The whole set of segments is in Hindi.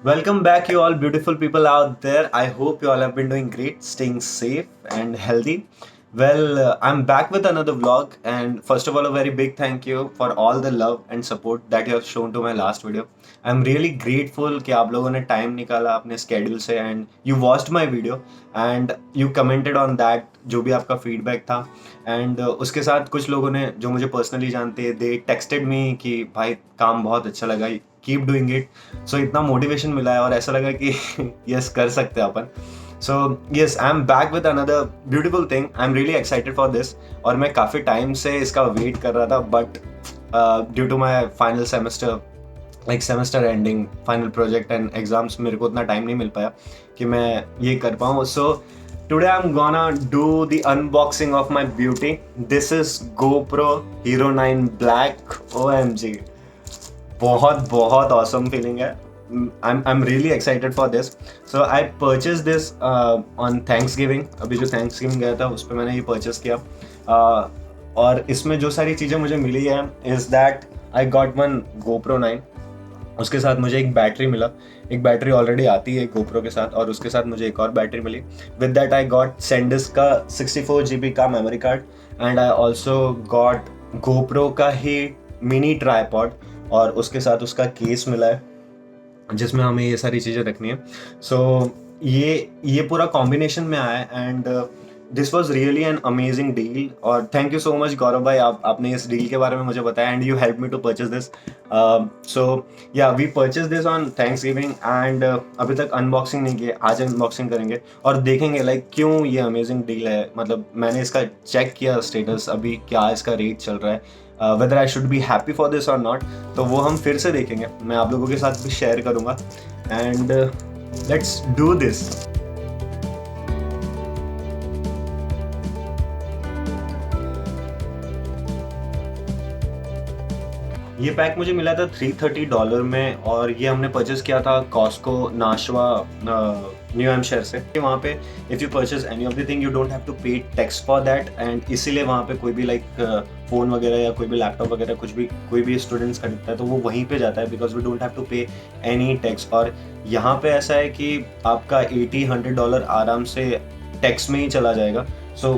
Welcome back, you all beautiful people out there. I hope you all have been doing great, staying safe and healthy. I'm back with another vlog, and first of all, a very big thank you for all the love and support that you have shown to my last video. I'm really grateful कि आप लोगों ने time निकाला अपने schedule से and you watched my video and you commented on that जो भी आपका feedback था and उसके साथ कुछ लोगों ने जो मुझे personally जानते हैं they texted me कि भाई काम बहुत अच्छा लगा कीप डूइंग इट सो इतना मोटिवेशन मिला है और ऐसा लगा कि यस कर सकते हैं अपन so yes I am back with another beautiful thing I am really excited for this और मैं काफ़ी टाइम से इसका वेट कर रहा था but due to my final semester like semester ending final project and exams मेरे को उतना टाइम नहीं मिल पाया कि मैं ये कर पाऊँ सो today I'm gonna do the unboxing of my beauty. This is GoPro Hero 9 Black. OMG. बहुत बहुत awesome feeling है. I'm really excited for this. So I purchased this on Thanksgiving. अभी जो Thanksgiving गया था उस पर मैंने ये purchase किया. और इसमें जो सारी चीज़ें मुझे मिली है is that I got one GoPro 9. उसके साथ मुझे एक बैटरी मिला. एक बैटरी ऑलरेडी आती है GoPro के साथ और उसके साथ मुझे एक और बैटरी मिली. With that I got SanDisk का 64 GB का memory card and I also got GoPro का ही मिनी ट्राईपॉड और उसके साथ उसका केस मिला है जिसमें हमें ये सारी चीज़ें रखनी है सो ये पूरा कॉम्बिनेशन में आया है and this was really an amazing deal और thank you so much Gaurav भाई आपने इस डील के बारे में मुझे बताया and you help me to purchase this so ya we purchase this on Thanksgiving and अभी तक अनबॉक्सिंग नहीं किया आज अनबॉक्सिंग करेंगे और देखेंगे लाइक क्यों ये अमेजिंग डील है मतलब मैंने इसका चेक किया स्टेटस अभी क्या इसका रेट चल रहा है whether I should be happy for this or not तो वो हम फिर से देखेंगे मैं आप लोगों के साथ भी शेयर करूँगा एंड लेट्स डू दिस ये पैक मुझे मिला था $330 में और ये हमने परचेस किया था कॉस्को नाशवा न्यू हैम्पशायर से वहाँ पे if you purchase any of the thing you don't have to pay tax for that and इसीलिए वहाँ पे कोई भी लाइक फ़ोन वगैरह या कोई भी लैपटॉप वगैरह कुछ भी कोई भी स्टूडेंट्स खरीदता है तो वो वहीं पे जाता है because we don't have to pay any tax और यहाँ पे ऐसा है कि आपका $80-100 आराम से टैक्स में ही चला जाएगा so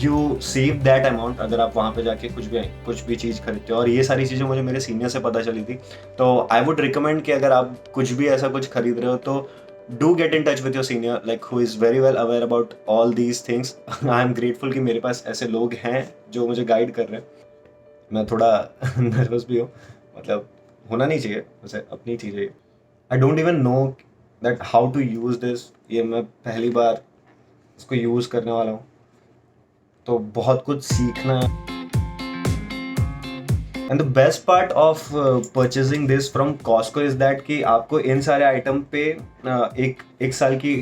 you save that amount अगर आप वहाँ पे जाके कुछ भी चीज़ खरीदते हो और ये सारी चीज़ें मुझे मेरे सीनियर से पता चली थी तो आई वुड रिकमेंड कि अगर आप कुछ भी ऐसा कुछ खरीद रहे हो तो do get in touch with your senior like who is very well aware about all these things I am grateful कि मेरे पास ऐसे लोग हैं जो मुझे गाइड कर रहे हैं मैं थोड़ा नर्वस भी हूँ मतलब होना नहीं चाहिए वैसे अपनी चीज़ें I don't even know that how to use this ये मैं पहली बार इसको यूज़ करने वाला हूँ तो बहुत कुछ सीखना है and the best part of purchasing this from Costco is that कि आपको इन सारे आइटम पे एक साल की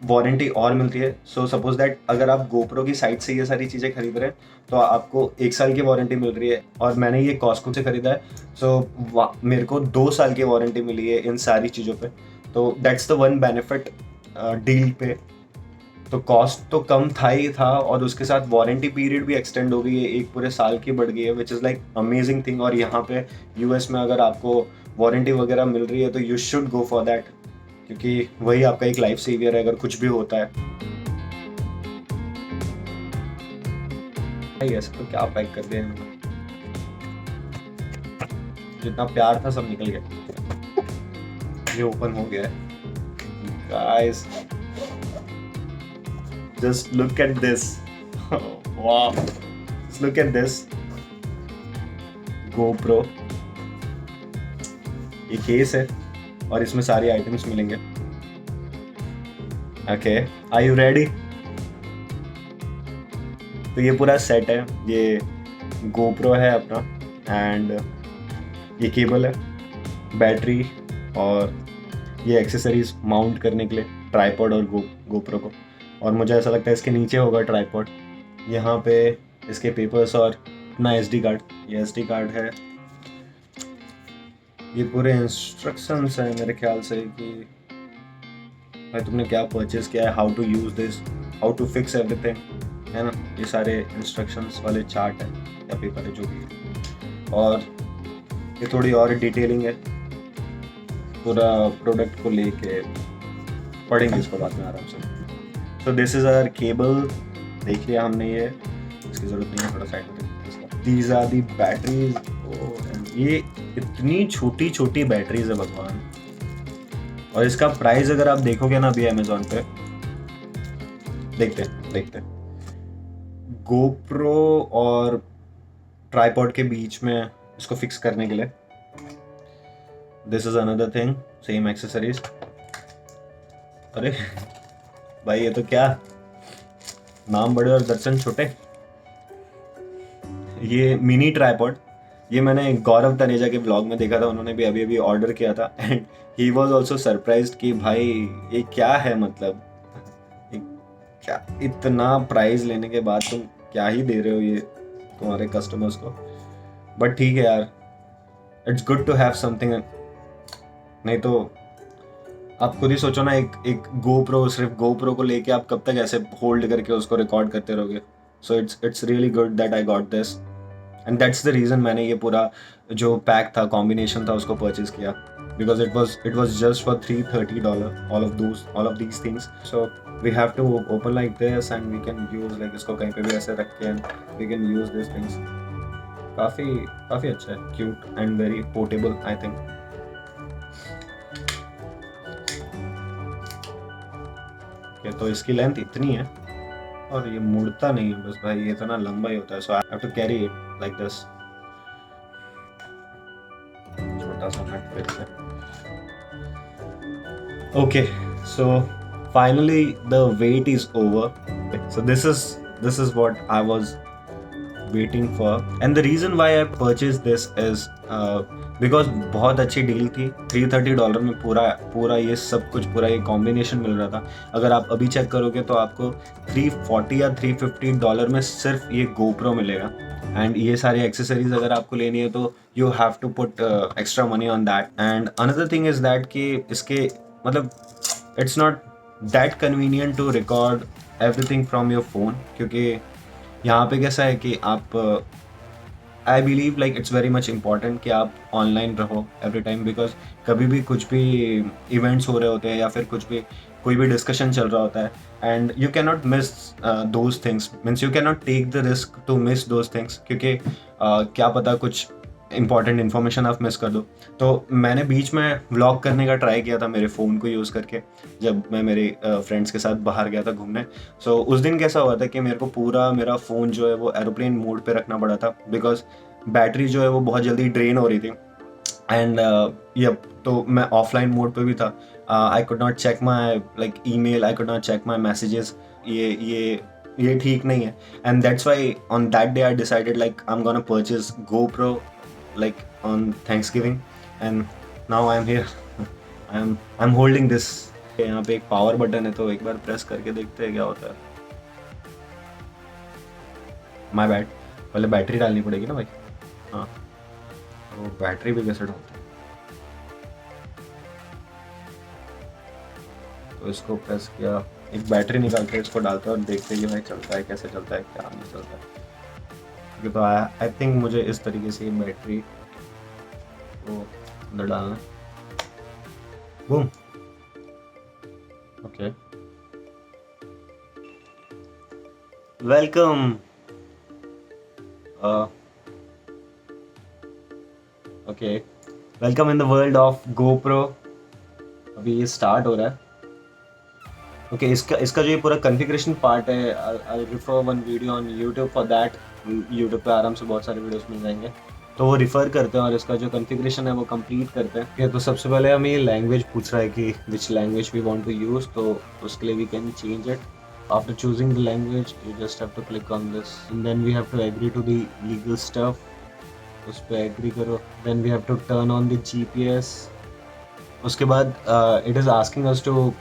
वारंटी और मिलती है सो सपोज दैट अगर आप गोप्रो की साइट से ये सारी चीज़ें खरीद रहे हैं तो आपको 1 साल की वारंटी मिल रही है और मैंने ये कॉस्को से खरीदा है सो मेरे को 2 साल की वारंटी मिली है इन सारी चीज़ों पे तो that's the one benefit deal पे तो कॉस्ट तो कम था ही था और उसके साथ वारंटी पीरियड भी एक्सटेंड हो गई है एक पूरे साल की बढ़ गई है which is like amazing thing और यहाँ पे यूएस में अगर आपको वारंटी वगैरह मिल रही है तो you should go for that क्योंकि वही आपका एक लाइफ सेवियर है अगर कुछ भी होता है ऐसे तो क्या पैक कर दिया जितना प्यार था सब निकल गया ये ओपन हो गया है guys just look at this wow just look at this GoPro ये केस है और इसमें सारी आइटम्स मिलेंगे ओके आर यू रेडी तो ये पूरा सेट है ये GoPro है अपना एंड ये केबल है बैटरी और ये एक्सेसरीज माउंट करने के लिए ट्राईपॉड और GoPro को और मुझे ऐसा लगता है इसके नीचे होगा ट्राईपॉड यहाँ पे इसके पेपर्स और अपना SD कार्ड ये SD कार्ड है ये पूरे इंस्ट्रक्शंस हैं मेरे ख्याल से कि भाई तुमने क्या परचेज किया है how to use this how to fix everything है ना ये सारे इंस्ट्रक्शंस वाले चार्ट है या पेपर है जो भी है और ये थोड़ी और डिटेलिंग है पूरा प्रोडक्ट को लेके पढ़ेंगे इसको बाद में आराम से। तो दिस इज आवर केबल, देख लिया हमने, ये इसकी जरूरत नहीं है, थोड़ा साइड में देखते। These are the batteries. ये इतनी छोटी छोटी बैटरीज है भगवान। और इसका प्राइस अगर आप देखोगे ना अभी अमेजोन पे, देखते गोप्रो और ट्राइपॉड के बीच में इसको फिक्स करने के लिए। This is another thing, same accessories. अरे भाई ये तो क्या, नाम बड़े और दर्शन छोटे। ये मिनी ट्राइपॉड, ये मैंने गौरव तनेजा के ब्लॉग में देखा था, उन्होंने भी अभी अभी ऑर्डर किया था and he was also surprised कि भाई ये क्या है, मतलब क्या इतना प्राइस लेने के बाद तुम क्या ही दे रहे हो ये तुम्हारे कस्टमर्स को। बट ठीक है यार, it's good to have something. नहीं तो आप खुद ही सोचो ना, एक गोप्रो, सिर्फ गोप्रो को लेके आप कब तक ऐसे होल्ड करके उसको रिकॉर्ड करते रहोगे। So it's really good that I got this and that's the reason मैंने ये पूरा जो पैक था, कॉम्बिनेशन था, उसको परचेज किया, because it was just for $330 all of these things. So we have to open like this and we can use, like इसको कहीं पे भी ऐसे रख के and we can use this things. काफ़ी अच्छा है, cute and very portable I think. तो इसकी लेंथ इतनी है और ये मुड़ता नहीं है बस भाई, ये इतना लंबा ही होता है। So I have to carry it like this. छोटा सा नट फिट है। Okay, so finally the wait is over. So this is what I was waiting for, and the reason why I purchased this is because बहुत अच्छी डील थी। $330 में पूरा ये सब कुछ, पूरा ये कॉम्बिनेशन मिल रहा था। अगर आप अभी चेक करोगे तो आपको $340 या $350 में सिर्फ ये GoPro मिलेगा एंड ये सारी एक्सेसरीज अगर आपको लेनी है तो you have to put extra money on that. And another thing is that कि इसके मतलब it's not that convenient to record everything from your phone, क्योंकि यहाँ पे कैसा है कि आप I believe like it's very much important कि आप ऑनलाइन रहो एवरी टाइम, बिकॉज कभी भी कुछ भी इवेंट्स हो रहे होते हैं या फिर कोई भी डिस्कशन चल रहा होता है and you can not miss those things, means you can not take the risk to miss those things, क्योंकि क्या पता कुछ इंपॉर्टेंट इन्फॉर्मेशन आप मिस कर दो। तो मैंने बीच में व्लॉग करने का ट्राई किया था मेरे फ़ोन को यूज़ करके, जब मैं मेरे फ्रेंड्स के साथ बाहर गया था घूमने। सो उस दिन कैसा हुआ था कि मेरे को पूरा मेरा फ़ोन जो है वो एरोप्लेन मोड पे रखना पड़ा था, बिकॉज बैटरी जो है वो बहुत जल्दी ड्रेन हो रही थी एंड तो मैं ऑफलाइन मोड पे भी था। I could not check my like email, I could not check my messages. ये ठीक नहीं है and that's why on that day I decided like I am gonna purchase GoPro like on Thanksgiving and now I am here. I'm holding this. यहाँ पे एक पावर बटन है तो एक बार प्रेस करके देखते हैं क्या होता है। माय बैड, पहले बैटरी डालनी पड़ेगी ना भाई। हाँ, वो बैटरी भी कैसे डालते हैं, तो इसको प्रेस किया, एक बैटरी निकालते हैं, इसको डालते हैं और देखते हैं कि भाई चलता है, कैसे चलता है, क्या नहीं चलता है। तो आई थिंक मुझे इस तरीके से बैटरी को अंदर डालना। Boom, okay, welcome. Okay, welcome in the world of GoPro। अभी ये स्टार्ट हो रहा है। ओके, इसका जो ये पूरा कॉन्फ़िगरेशन पार्ट है, I refer one video on YouTube for that. YouTube पे आराम से बहुत सारे वीडियोस मिल जाएंगे, तो वो रिफ़र करते हैं और इसका जो कॉन्फ़िगरेशन है वो कंप्लीट करते हैं। तो सबसे पहले हमें ये लैंग्वेज पूछ रहा है कि which language we want to use, तो उसके लिए we can change it. After choosing the language you just have to click on this and then we have to agree to the legal stuff, उस पर एग्री करो। Then we have to turn on the GPS। उसके बाद it is asking us to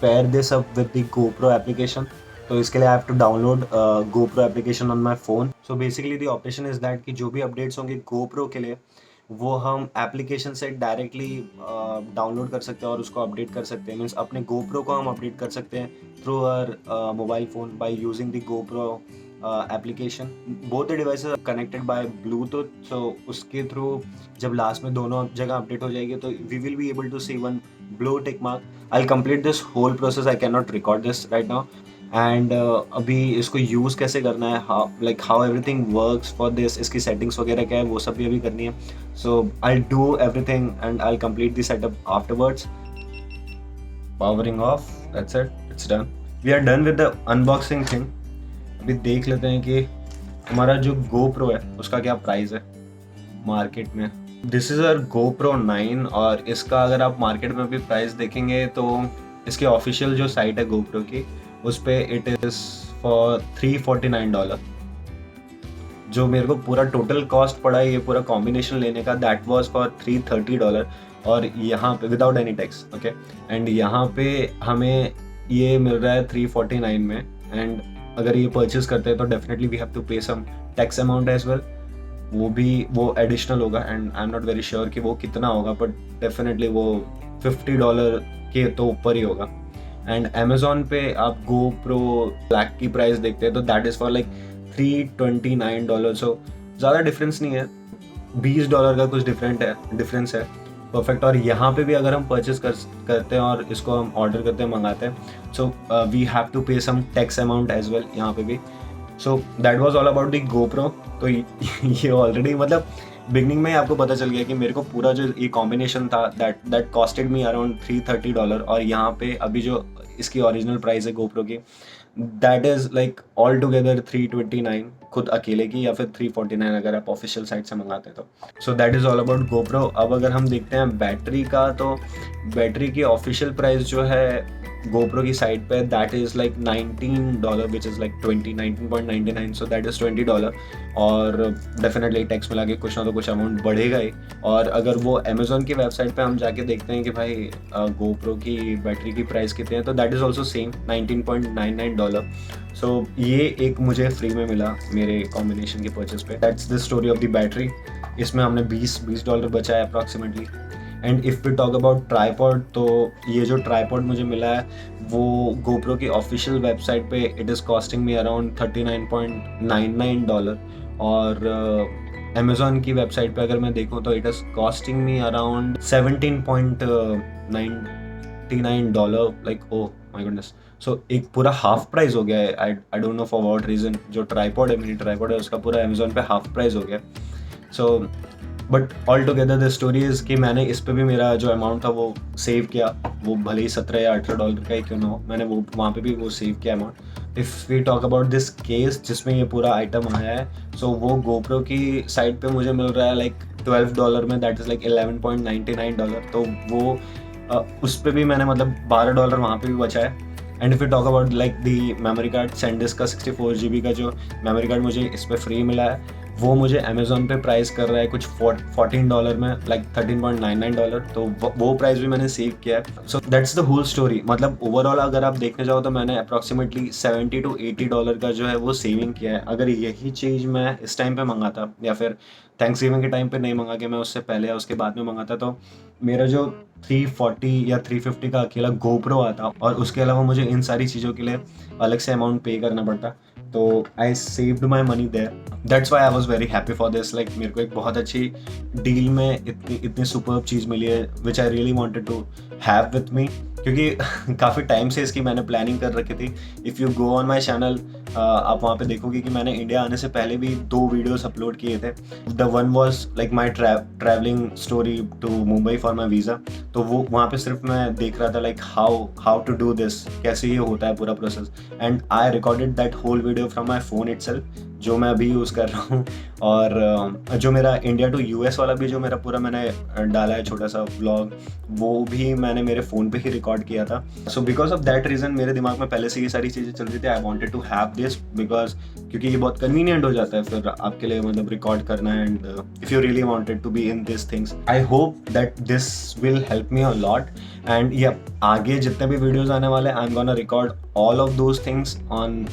pair this up with the GoPro application. तो इसके लिए I have to download GoPro application on my phone. So basically the operation is that कि जो भी updates होंगे GoPro के लिए वो हम एप्लीकेशन से डायरेक्टली डाउनलोड कर सकते हैं और उसको अपडेट कर सकते हैं। मीन्स अपने GoPro को हम अपडेट कर सकते हैं through our mobile phone by using the GoPro application, both the devices connected by Bluetooth, so उसके थ्रू जब लास्ट में दोनों जगह अपडेट हो जाएगी तो we will be able to see one blue tick mark. I complete this whole process, I can not record this right now. And अभी इसको यूज़ कैसे करना है, how everything works for this, इसकी सेटिंग्स वगैरह क्या है वो सब भी अभी करनी है. So I do everything and I complete the setup afterwards. Powering off, that's it, it's done. We are done with the unboxing thing. अभी देख लेते हैं कि हमारा जो GoPro है उसका क्या प्राइस है मार्केट में. दिस इज़ अवर GoPro 9 और इसका अगर आप मार्केट में भी प्राइस देखेंगे तो इसके ऑफिशियल जो साइट है GoPro की उस पे इट इज़ फॉर $349. जो मेरे को पूरा टोटल कॉस्ट पड़ा ये पूरा कॉम्बिनेशन लेने का, दैट वाज फॉर $330. और यहाँ पे without any tax, okay. And यहाँ पे हमें ये मिल रहा है 349 में. एंड अगर ये परचेज करते हैं तो डेफिनेटली वी हैव टू पे सम टैक्स अमाउंट एज वेल. वो एडिशनल होगा and I am not very sure कि वो कितना होगा, बट डेफिनेटली वो $50 के तो ऊपर ही होगा. एंड अमेजोन पे आप GoPro ब्लैक की प्राइस देखते हैं तो दैट इज़ फॉर लाइक $329. सो ज़्यादा डिफरेंस नहीं है, $20 का कुछ डिफरेंस है परफेक्ट. और यहाँ पे भी अगर हम परचेज करते हैं और इसको हम ऑर्डर करते हैं, मंगाते हैं, सो वी हैव टू पे सम टैक्स अमाउंट एज वेल यहाँ पे भी. So that was all about the GoPro. तो ये ऑलरेडी मतलब बिगनिंग में ही आपको पता चल गया कि मेरे को पूरा जो ये कॉम्बिनेशन था दैट कॉस्टेड मी अराउंड $330. और यहाँ पे अभी जो इसकी ओरिजिनल प्राइस है GoPro की, that is like all together $329 खुद अकेले की, या फिर $349 अगर आप ऑफिशियल साइट से मंगाते तो. So that is all about GoPro. अब अगर हम देखते हैं बैटरी का, तो बैटरी की ऑफिशियल प्राइस जो है GoPro की साइट पे that is like $19, which is like 19.99. So that is $20. और डेफिनेटली टैक्स मिला के कुछ ना तो कुछ अमाउंट बढ़ेगा ही. और अगर वो अमेजोन की वेबसाइट पे हम जाके देखते हैं कि भाई GoPro की बैटरी की प्राइस कितनी है, तो दैट इज़ ऑल्सो सेम $19.99. सो ये एक मुझे फ्री में मिला मेरे कॉम्बिनेशन के परचेज पे. That's the story of the battery. इसमें हमने $20 बचाया approximately. And if we talk about tripod, तो ये जो ट्राईपॉड मुझे मिला है वो GoPro की ऑफिशियल वेबसाइट पे it is costing me around $39.99. और अमेज़ॉन की वेबसाइट पे अगर मैं देखूँ तो it is costing me around $17.99. Like oh my goodness. सो एक पूरा हाफ प्राइस हो गया है. I don't know for what reason. जो ट्राईपॉड है, मेरी ट्राईपॉड है, उसका पूरा अमेज़ॉन पे हाफ प्राइस हो गया. So but all together the story is कि मैंने इस पे भी मेरा जो अमाउंट था वो सेव किया. वो भले ही $17 या $18 का ही क्यों ना हो, मैंने वो वहाँ पे भी वो सेव किया amount. If we talk about this case जिसमें ये पूरा आइटम आया है, सो वो GoPro की साइट पे मुझे मिल रहा है लाइक $12 में, दैट इज़ लाइक $11.99. तो वो उस पर भी मैंने मतलब $12 वहाँ पे भी बचा है. And if you talk about like the memory card, SanDisk का 64 GB का जो मेमोरी कार्ड मुझे इस पर फ्री मिला है, वो मुझे अमेज़ॉन पे प्राइस कर रहा है कुछ $14 में, लाइक $13.99. तो वो प्राइस भी मैंने सेव किया है. So that's the whole story. मतलब ओवरऑल अगर आप देखने जाओ तो मैंने अप्रॉक्सीमेटली $70 to $80 का जो है वो सेविंग किया है. अगर यही चीज़ मैं इस टाइम पे मंगाता या फिर थैंक्सगिविंग के टाइम पे नहीं मंगा के मैं उससे पहले या उसके बाद में मंगाता, तो मेरा जो 340 या 350 का अकेला GoPro आता और उसके अलावा मुझे इन सारी चीज़ों के लिए अलग से अमाउंट पे करना पड़ता. तो I saved my money there. That's why I was very happy for this. Like मेरे को एक बहुत अच्छी डील में इतनी सुपर्ब चीज़ मिली है which I really wanted to have with me, क्योंकि काफ़ी टाइम से इसकी मैंने प्लानिंग कर रखी थी. If you go on my channel, आप वहाँ पे देखोगे कि मैंने इंडिया आने से पहले भी 2 वीडियोस अपलोड किए थे. The one was like my travelling story to Mumbai for my visa. तो वो वहाँ पे सिर्फ मैं देख रहा था like how to do this, कैसे ये होता है पूरा process. And I recorded that whole video from my phone itself, जो मैं अभी यूज़ कर रहा हूँ. और जो मेरा इंडिया टू US वाला भी जो मेरा पूरा मैंने डाला है छोटा सा व्लॉग, वो भी मैंने मेरे फ़ोन पे ही रिकॉर्ड किया था. So because of that reason मेरे दिमाग में पहले से ये सारी चीज़ें चल रही थी. I wanted to have this because क्योंकि ये बहुत कन्वीनियंट हो जाता है फिर आपके लिए मतलब रिकॉर्ड करना. And if you really wanted to be in this things, I hope that this will help me a lot. एंड ये आगे जितने भी वीडियोज़ आने वाले, I am gonna record all of those things on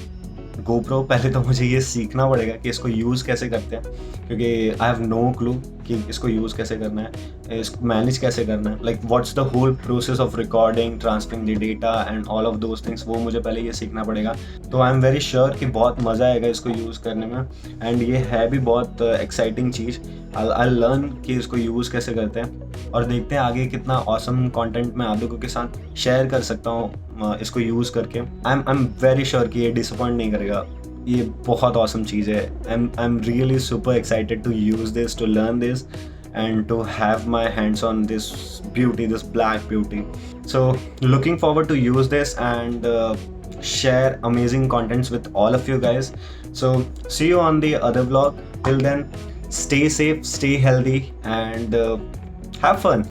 GoPro पहले तो मुझे ये सीखना पड़ेगा कि इसको यूज़ कैसे करते हैं, क्योंकि आई हैव नो क्लू कि इसको यूज़ कैसे करना है, इसको मैनेज कैसे करना है, like what's the whole process of recording, transferring the data and all of those things, वो मुझे पहले ये सीखना पड़ेगा। तो आई एम वेरी श्योर कि बहुत मज़ा आएगा इसको यूज़ करने में, एंड ये है भी बहुत एक्साइटिंग चीज़। आई लर्न कि इसको यूज़ कैसे करते हैं, और देखते हैं आगे कितना ऑसम कंटेंट मैं आप लोगों के साथ शेयर कर सकता हूँ इसको यूज़ करके। आई एम वेरी श्योर कि ये डिसअपॉइंट नहीं करेगा। ये बहुत ऑसम चीज़ है। I am really super excited to use this, to learn this and to have my hands on this beauty, this black beauty. So looking forward to use this and share amazing contents with all of you guys. So see you on the other vlog. Till then, stay safe, stay healthy, and have fun.